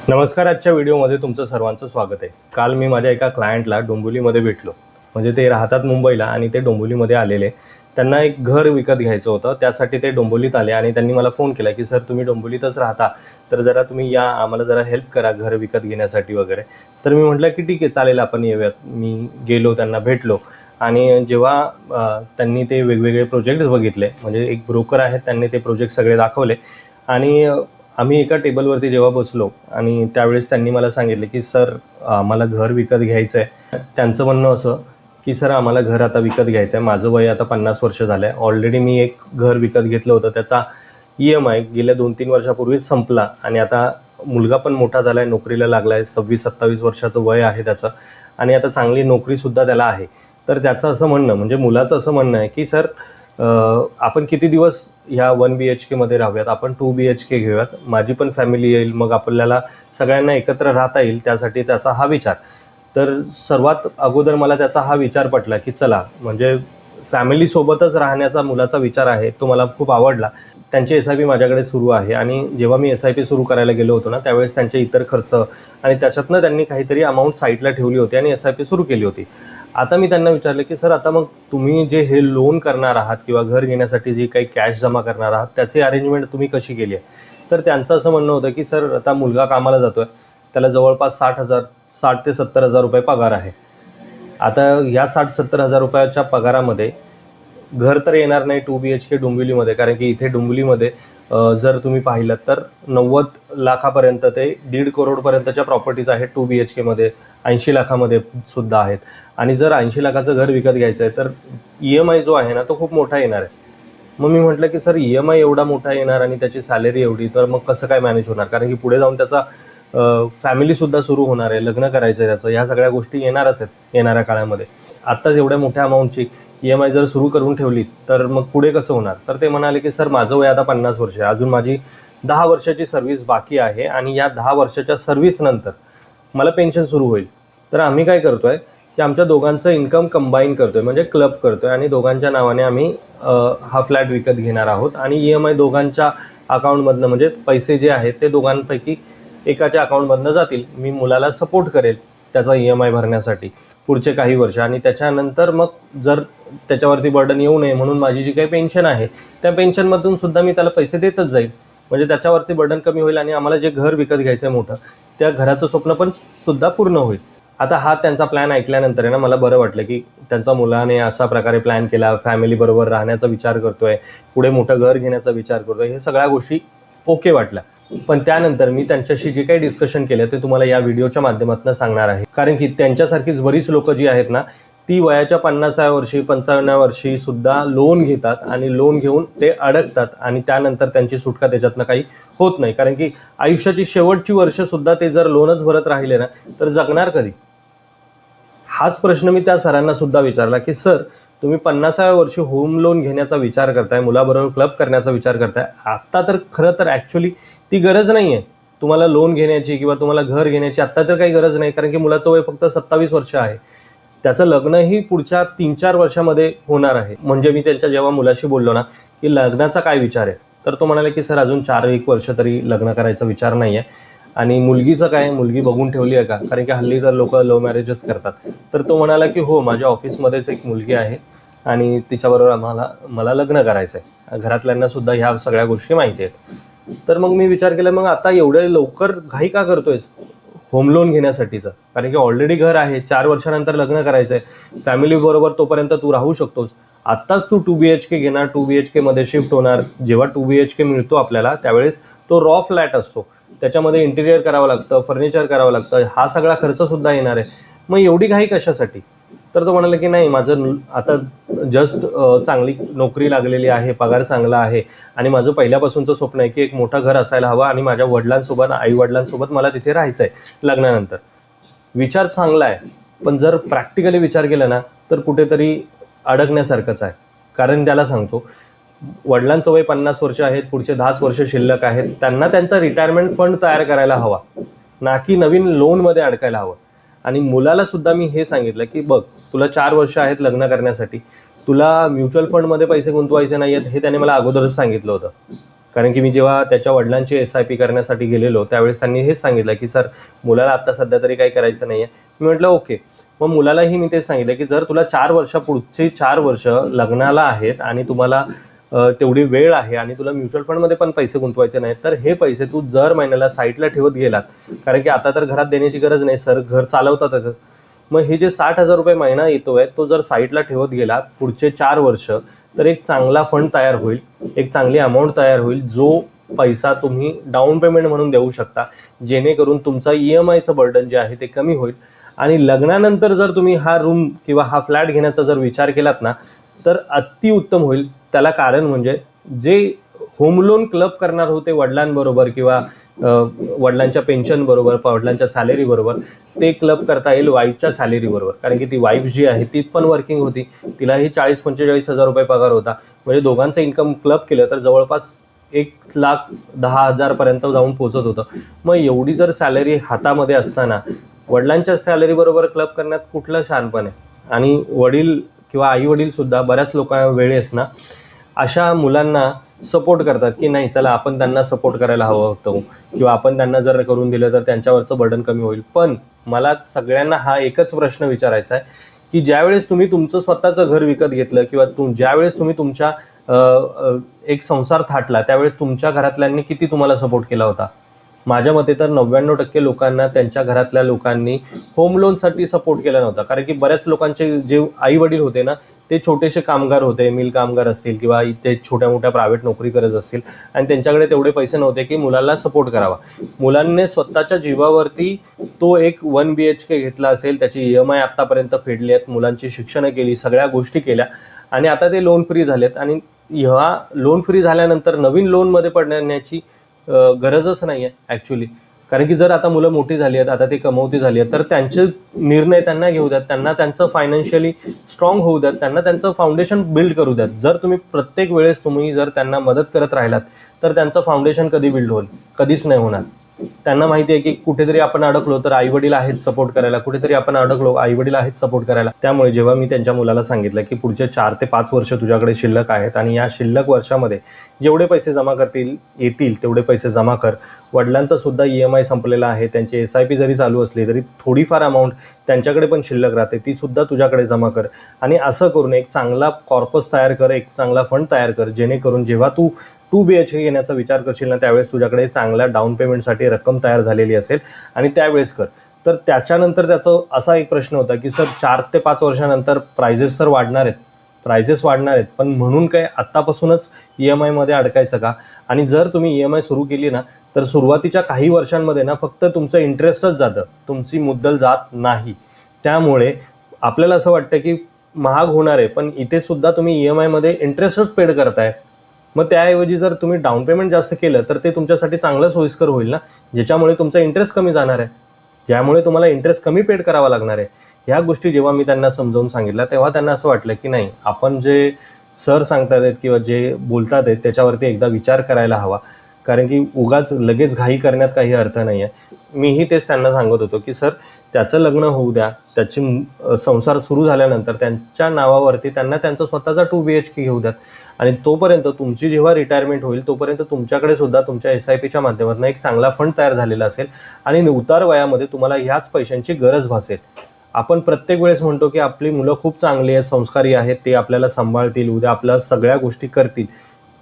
नमस्कार. आजच्या व्हिडिओमध्ये तुमचं सर्वांचं स्वागत आहे. काल मी माझ्या एका क्लायंटला डोंबिवलीमध्ये भेटलो. म्हणजे ते राहतात मुंबईला आणि ते डोंबिवलीमध्ये आलेले. त्यांना एक घर विकत घ्यायचं होतं, त्यासाठी ते डोंबिवलीत आले आणि त्यांनी मला फोन केला की सर तुम्ही डोंबिवलीतच राहता, तर जरा तुम्ही या, आम्हाला जरा हेल्प करा घर विकत घेण्यासाठी वगैरे. तर मी म्हटलं की ठीक आहे, चालेल, आपण येऊयात. मी गेलो, त्यांना भेटलो आणि जेव्हा त्यांनी ते वेगवेगळे प्रोजेक्ट्स बघितले, म्हणजे एक ब्रोकर आहेत, त्यांनी ते प्रोजेक्ट सगळे दाखवले आणि आम्ही एका टेबलवरती जेव्हा बसलो आणि त्यावेळेस त्यांनी मला सांगितले की सर आम्हाला घर विकत घ्यायचं आहे. त्यांचं म्हणणं असं की सर आम्हाला घर आता विकत घ्यायचं आहे. माझं वय आता 50 वर्ष झालं आहे. ऑलरेडी मी एक घर विकत घेतलं होतं, त्याचा EMI गेल्या 2-3 वर्षापूर्वीच संपला आणि आता मुलगा पण मोठा झाला आहे, नोकरीला लागला आहे. 26-27 वर्षाचं वय आहे त्याचं आणि आता चांगली नोकरीसुद्धा त्याला आहे. तर त्याचं असं म्हणणं, म्हणजे मुलाचं असं म्हणणं आहे की सर आपण किती दिवस ह्या 1 BHK मध्ये राहूयात, आपण 2 BHK घेऊयात, माझी पण फॅमिली येईल, मग आपल्याला सगळ्यांना एकत्र राहता येईल, त्यासाठी त्याचा हा विचार. तर सर्वात अगोदर मला त्याचा हा विचार पटला की चला, म्हणजे फॅमिलीसोबतच राहण्याचा मुलाचा विचार आहे, तो मला खूप आवडला. त्यांची SIP माझ्याकडे सुरू आहे आणि जेव्हा मी SIP सुरू करायला गेलो होतो ना, त्यावेळेस त्यांचे इतर खर्च आणि त्याच्यातनं त्यांनी काहीतरी अमाऊंट साईडला ठेवली होती आणि SIP सुरू केली होती. आता मी त्यांना विचारलं की सर आता मग तुम्ही जे हे लोन करणार आहात किंवा घर घेण्यासाठी जी काही कॅश जमा करणार आहात, त्याची अरेंजमेंट तुम्ही कशी केली आहे? तर त्यांचं असं म्हणणं होतं की सर आता मुलगा कामाला जातो आहे, त्याला जवळपास 60 ते 70 हजार रुपये पगार आहे. आता या 60-70 हजार रुपयाच्या पगारामध्ये घर तर येणार नाही 2 BHK डोंबिवलीमध्ये, कारण की इथे डोंबिवलीमध्ये जर तुम्ही पाहिलं तर 90 लाखापर्यंत ते 1.5 करोडपर्यंतच्या प्रॉपर्टीज आहेत 2 BHK मध्ये, 80 लाखामध्ये सुद्धा आहेत. आणि जर 80 लाखाचं घर विकत घ्यायचं आहे तर EMI जो आहे ना, तो खूप मोठा येणार आहे. मग मी म्हटलं की सर EMI एवढा मोठा येणार आणि त्याची सॅलरी एवढी, तर मग कसं काय मॅनेज होणार? कारण की पुढे जाऊन त्याचा फॅमिलीसुद्धा सुरू होणार आहे, लग्न करायचं आहे त्याचं, ह्या सगळ्या गोष्टी येणारच आहेत येणाऱ्या काळामध्ये. आत्ताच एवढ्या मोठ्या अमाऊंटची EMI जर सुरू करून ठेवली तर मग पुढे कसं होणार? तर ते म्हणाले की सर माझं वय आता 50 वर्ष आहे, अजून माझी 10 वर्षाची सर्व्हिस बाकी आहे आणि या 10 वर्षाच्या सर्व्हिसनंतर मला पेन्शन सुरू होईल. तर आम्ही काय करतो आहे की आमच्या दोघांचं इन्कम कंबाईन करतो आहे, म्हणजे क्लब करतो आहे आणि दोघांच्या नावाने आम्ही हा फ्लॅट विकत घेणार आहोत आणि EMI दोघांच्या अकाउंटमधनं, म्हणजे पैसे जे आहेत ते दोघांपैकी एकाच्या अकाउंटमधनं जातील. मी मुलाला सपोर्ट करेल त्याचा EMI भरण्यासाठी पुढचे काही वर्ष, आणि त्याच्यानंतर मग जर त्याच्यावरती बर्डन येऊ नये म्हणून माझी जी काही पेन्शन आहे त्या पेन्शनमधून सुद्धा मी त्याला पैसे देतच जाईल, म्हणजे त्याच्यावरती बर्डन कमी होईल आणि आम्हाला जे घर विकत घ्यायचं आहे मोठं, त्या घराचं स्वप्न पण सुद्धा पूर्ण होईल. आता हा त्यांचा प्लॅन ऐकल्यानंतर आहे ना, मला बरं वाटलं की त्यांचा मुलाने अशा प्रकारे प्लॅन केला, फॅमिलीबरोबर राहण्याचा विचार करतोय, पुढे मोठं घर घेण्याचा विचार करतोय, हे सगळ्या गोष्टी ओके वाटल्या. पण त्यानंतर मी त्यांच्याशी जे काही डिस्कशन केलं ते तुम्हाला या व्हिडिओच्या माध्यमातून सांगणार आहे. कारण की त्यांच्यासारखीच बरीच लोक जी आहेत ना, ती वयाच्या 50व्या वर्षी 55व्या वर्षी सुद्धा लोन घेतात आणि लोन घेऊन ते अडकतात आणि त्यानंतर त्यांची सुटका त्याच्यातनं काही होत नाही. कारण की आयुष्याची शेवटची वर्षसुद्धा ते जर लोनच भरत राहिले ना, तर जगणार कधी? हाच प्रश्न मी त्या सरांना सुद्धा विचारला की सर तुम्ही 50व्या वर्षी होम लोन घेण्याचा विचार करताय, मुलाबरोबर क्लब करण्याचा विचार करताय, आत्ता तर खरं तर ॲक्च्युली ती गरज नाही आहे तुम्हाला लोन घेण्याची किंवा तुम्हाला घर घेण्याची. आत्ता तर काही गरज नाही, कारण की मुलाचं वय फक्त 27 वर्ष आहे. त्याचं लग्नही पुढच्या 3-4 वर्षामध्ये होणार आहे. म्हणजे मी त्यांच्या जेव्हा मुलाशी बोललो ना की लग्नाचा काय विचार आहे, तर तो म्हणाले की सर अजून 4-1 वर्ष तरी लग्न करायचा विचार नाही आहे. आणि मुलगीचं काय, मुलगी बघून ठेवली आहे का? कारण की हल्ली तर लोक लव्ह मॅरेजच करतात. तर तो म्हणाला की हो, माझ्या ऑफिसमध्येच एक मुलगी आहे आणि तिच्याबरोबर मला लग्न करायचं आहे. घरातल्यांना सुद्धा ह्या सगळ्या गोष्टी माहिती आहेत. तर मग मी विचार केला, मग आता एवढ्या लवकर घाई का करतोयस होम लोन घेण्यासाठीचं? कारण की ऑलरेडी घर आहे, 4 वर्षानंतर लग्न करायचं आहे, फॅमिलीबरोबर तोपर्यंत तू राहू शकतोस. आत्ताच तू 2 BHK घेणार, 2 BHK मध्ये शिफ्ट होणार. जेव्हा 2 BHK मिळतो आपल्याला त्यावेळेस तो रॉ फ्लॅट असतो, त्याच्यामध्ये इंटिरियर करावं लागतं, फर्निचर करावं लागतं, हा सगळा खर्चसुद्धा येणार आहे. मग एवढी घाई कशासाठी? तर तो म्हणाला की नाही, माझं आता जस्ट चांगली नोकरी लागलेली आहे, पगार चांगला आहे आणि माझं पहिल्यापासूनचं स्वप्न आहे की एक मोठं घर असायला हवं आणि माझ्या वडिलांसोबत, आईवडिलांसोबत मला तिथे राहायचं आहे लग्नानंतर. विचार चांगला आहे, पण जर प्रॅक्टिकली विचार केला ना तर कुठेतरी अडकण्यासारखंच आहे. कारण त्याला सांगतो, वडिलांचं वय 50 वर्ष आहेत, पुढचे 10 वर्ष शिल्लक आहेत, त्यांना त्यांचा रिटायरमेंट फंड तयार करायला हवा, ना की नवीन लोनमध्ये अडकायला हवं. आणि मुलाला सुद्धा मी हे सांगितलं की बघ, तुला 4 वर्ष आहेत लग्न करण्यासाठी, तुला म्युच्युअल फंडमध्ये पैसे गुंतवायचे नाही आहेत, हे त्याने मला अगोदरच सांगितलं होतं. कारण की मी जेव्हा त्याच्या वडिलांची SIP करण्यासाठी गेलेलो त्यावेळेस त्यांनी हेच सांगितलं की सर मुलाला आत्ता सध्या तरी काही करायचं नाही आहे. मी म्हटलं ओके. मग मुलालाही मी तेच सांगितलं की जर तुला 4 वर्ष पुढचे 4 वर्ष लग्नाला आहेत आणि तुम्हाला तेवढी वेळ आहे आणि तुला म्युच्युअल फंडमध्ये पण पैसे गुंतवायचे नाहीत, तर हे पैसे तू दर महिन्याला साईडला ठेवत गेलात, कारण की आता तर घरात देण्याची गरज नाही, सर घर चालवतातच. मग हे जे 60,000 रुपये महिना येतो आहे तो जर साईडला ठेवत गेलात पुढचे 4 वर्ष, तर एक चांगला फंड तयार होईल, एक चांगली अमाऊंट तयार होईल, जो पैसा तुम्ही डाऊन पेमेंट म्हणून देऊ शकता, जेणेकरून तुमचा EMIचं बर्डन जे आहे ते कमी होईल. आणि लग्नानंतर जर तुम्ही हा रूम किंवा हा फ्लॅट घेण्याचा जर विचार केलात ना, तर अतिउत्तम होईल. त्याला कारण म्हणजे जे होम लोन क्लब करणार होते वडिलांबरोबर किंवा वडिलांच्या पेन्शन बरोबर, वडिलांच्या सॅलरी बरोबर, ते क्लब करता येईल वाईफच्या सॅलरी बरोबर. कारण की ती वाईफ जी आहे ती पण वर्किंग होती, तिलाही 40-45 हजार रुपये पगार होता. म्हणजे दोघांचं इन्कम क्लब केलं तर जवळपास 1,10,000 पर्यंत जाऊन पोहोचत होतं. मग एवढी जर सॅलरी हातामध्ये असताना वडिलांच्या सॅलरी बरोबर क्लब करण्यात कुठलं शहाणपण आहे. आणि वडील किंवा आई वडील सुद्धा बऱ्याच वेळेस ना अशा मुलांना सपोर्ट करतात की नाही चला आपण त्यांना सपोर्ट करायला हवं होतं, किंवा आपण त्यांना जर करून दिलं तर त्यांच्यावरचं बर्डन कमी होईल. पण मला सगळ्यांना हा एकच प्रश्न विचारायचा आहे की ज्यावेळेस तुम्ही तुमचं स्वतःचं घर विकत घेतलं किंवा ज्यावेळेस तुम्ही तुमच्या एक संसार थाटला त्यावेळेस तुमच्या घरातल्यांनी किती तुम्हाला सपोर्ट केला होता? माझ्या मते तर 99% लोकांना त्यांच्या घरातल्या लोकांनी होम लोनसाठी सपोर्ट केला नव्हता. कारण की बऱ्याच लोकांचे जे आई वडील होते ना ते छोटेसे कामगार होते, मिल कामगार असतील किंवा इथे छोट्या मोठ्या प्रायव्हेट नोकरी करत असतील, आणि त्यांच्याकडे तेवढे पैसे नव्हते की मुलाला सपोर्ट करावा. मुलांनी स्वतःच्या जीवावरती तो एक 1 BHK घेतला असेल, त्याची EMI आत्तापर्यंत फेडली आहेत, मुलांची शिक्षणं केली, सगळ्या गोष्टी केल्या, आणि आता ते लोन फ्री झालेत. आणि ह्या लोन फ्री झाल्यानंतर नवीन लोनमध्ये पडण्याची गरजच नाही आहे ॲक्च्युली. कारण की जर आता मुलं मोठी झाली आहेत, आता ते कमवती झाली आहेत, तर त्यांचे निर्णय त्यांना घेऊ द्यात, त्यांना त्यांचं फायनान्शियली स्ट्रॉंग होऊ द्यात, त्यांना त्यांचं फाउंडेशन बिल्ड करू द्यात. जर तुम्ही प्रत्येक वेळेस तुम्ही जर त्यांना मदत करत राहिलात तर त्यांचं फाउंडेशन कधी बिल्ड होईल? कधीच नाही होणार. त्यांना माहिती आहे की कुठेतरी आपण अडकलो तर आई वडील आहेत सपोर्ट करायला, कुठेतरी आपण अडकलो आई वडील आहेत सपोर्ट करायला. त्यामुळे जेव्हा मी त्यांच्या मुलाला सांगितलं की पुढचे 4 ते 5 वर्ष तुझ्याकडे शिल्लक आहेत आणि या शिल्लक वर्षामध्ये जेवढे पैसे जमा येतील तेवढे पैसे जमा कर. वडिलांचा सुद्धा EMI संपलेला आहे, त्यांची SIP जरी चालू असली तरी थोडीफार अमाऊंट त्यांच्याकडे पण शिल्लक राहते, ती सुद्धा तुझ्याकडे जमा कर. आणि असं करून एक चांगला कॉर्पस तयार कर, एक चांगला फंड तयार कर, जेणेकरून जेव्हा तू 2 BHK घेण्याचा विचार करशील ना त्यावेळेस तुझ्याकडे चांगल्या डाऊन पेमेंटसाठी रक्कम तयार झालेली असेल आणि त्यावेळेस कर. तर त्याच्यानंतर त्याचा असा एक प्रश्न होता की सर 4 ते 5 वर्षानंतर प्राइजेस तर वाढणार आहेत, पण म्हणून काय आत्तापासूनच EMIमध्ये अडकायचं का? आणि जर तुम्ही EMI सुरू केली ना तर सुरुवातीच्या काही वर्षांमध्ये ना फक्त तुमचं इंटरेस्टच जातं, तुमची मुद्दल जात नाही. त्यामुळे आपल्याला असं वाटतं की महाग होणार आहे, पण इथे सुद्धा तुम्ही EMIमध्ये इंटरेस्टच पेड करताय. मग त्याऐवजी जर तुम्ही डाऊन पेमेंट जास्त केलं तर ते तुमच्यासाठी चांगलं सोयीस्कर होईल ना, ज्याच्यामुळे तुमचा इंटरेस्ट कमी जाणार आहे, ज्यामुळे तुम्हाला इंटरेस्ट कमी पेड करावा लागणार आहे. ह्या गोष्टी जेव्हा मी त्यांना समजावून सांगितल्या तेव्हा त्यांना असं वाटलं की नाही, आपण जे सर सांगतात आहेत किंवा जे बोलतात आहेत त्याच्यावरती एकदा विचार करायला हवा. कारण की उगाच लगेच घाई करण्यात काही अर्थ नाही आहे. मीही तेच त्यांना सांगत होतो की सर त्याचं लग्न होऊ द्या, त्याची संसार सुरू झाल्यानंतर त्यांच्या नावावरती त्यांना त्यांचा स्वतःचा 2 BHK घेऊ द्यात, आणि तोपर्यंत तुमची जेव्हा रिटायरमेंट होईल तोपर्यंत तुमच्याकडे सुद्धा तुमच्या SIPच्या माध्यमातून एक चांगला फंड तयार झालेला असेल आणि उतार वयामध्ये तुम्हाला ह्याच पैशांची गरज भासेल. आपण प्रत्येक वेळेस म्हणतो की आपली मुलं खूप चांगली आहेत, संस्कारी आहेत, ते आपल्याला सांभाळतील, उद्या आपल्या सगळ्या गोष्टी करतील.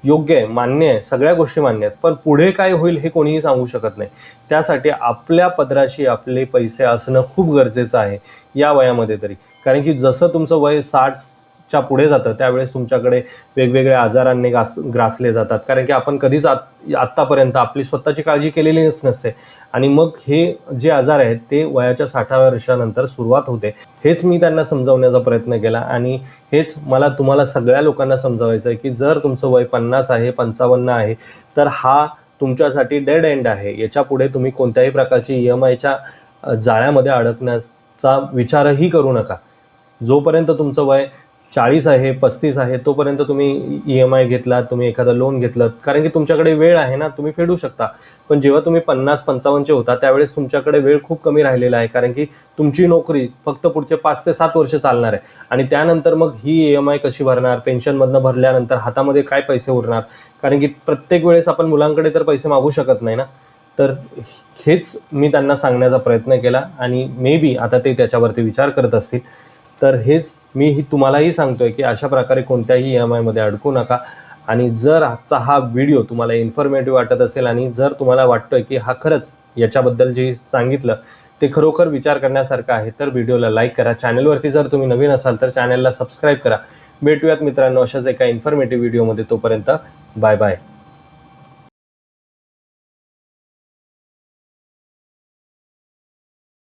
योग्य आहे, मान्य आहे, सगळ्या गोष्टी मान्य आहेत, पण पुढे काय होईल हे कोणीही सांगू शकत नाही. त्यासाठी आपल्या पदराशी आपले पैसे असणं खूप गरजेचं आहे या वयामध्ये तरी. कारण की जसं तुमचं वय 60च्या पुढे जातं त्यावेळेस तुमच्याकडे वेगवेगळ्या आजारांनी ग्रासले जातात. कारण की आपण कधीच आत्तापर्यंत आपली स्वतःची काळजी केलेलीच नसते, आणि मग हे जे आजार आहेत ते वयाच्या 60व्या वर्षानंतर सुरुवात होते. हेच मी त्यांना समजावण्याचा प्रयत्न केला, आणि हेच मला तुम्हाला सगळ्या लोकांना समजावायचं आहे की जर तुमचं वय 50 आहे, 55 आहे, तर हा तुमच्यासाठी डेड एंड आहे. याच्या पुढे तुम्ही कोणत्याही प्रकारची EMIच्या जाळ्यामध्ये अडकण्याचा विचारही करू नका. जोपर्यंत तुमचं वय 40 आहे, 35 आहे, तोपर्यंत तुम्ही EMI घेतलात, तुम्ही एखादं लोन घेतलं, कारण की तुमच्याकडे वेळ आहे ना, तुम्ही फेडू शकता. पण जेव्हा तुम्ही 50-55चे होता त्यावेळेस तुमच्याकडे वेळ खूप कमी राहिलेला आहे, कारण की तुमची नोकरी फक्त पुढचे 5 ते 7 वर्ष चालणार आहे. आणि त्यानंतर मग ही EMI कशी भरणार, पेन्शनमधनं भरल्यानंतर हातामध्ये काय पैसे उरणार, कारण की प्रत्येक वेळेस आपण मुलांकडे तर पैसे मागू शकत नाही ना. तर हेच मी त्यांना सांगण्याचा प्रयत्न केला आणि मे बी आता ते त्याच्यावरती विचार करत असतील. तर हेच मी तुम्हालाही सांगतोय की अशा प्रकारे कोणत्याही EMI मध्ये अडकू नका. आणि जर आजचा हा व्हिडिओ तुम्हाला इन्फॉर्मेटिव्ह वाटत असेल आणि जर तुम्हाला वाटतोय की हा खरंच याच्याबद्दल जे सांगितलं ते खरोखर विचार करण्यासारखं आहे, तर व्हिडिओला लाईक करा. चॅनलवरती जर तुम्ही नवीन असाल तर चॅनलला सबस्क्राईब करा. भेटूयात मित्रांनो अशाच एका इन्फॉर्मेटिव्ह व्हिडिओमध्ये. तोपर्यंत बाय बाय.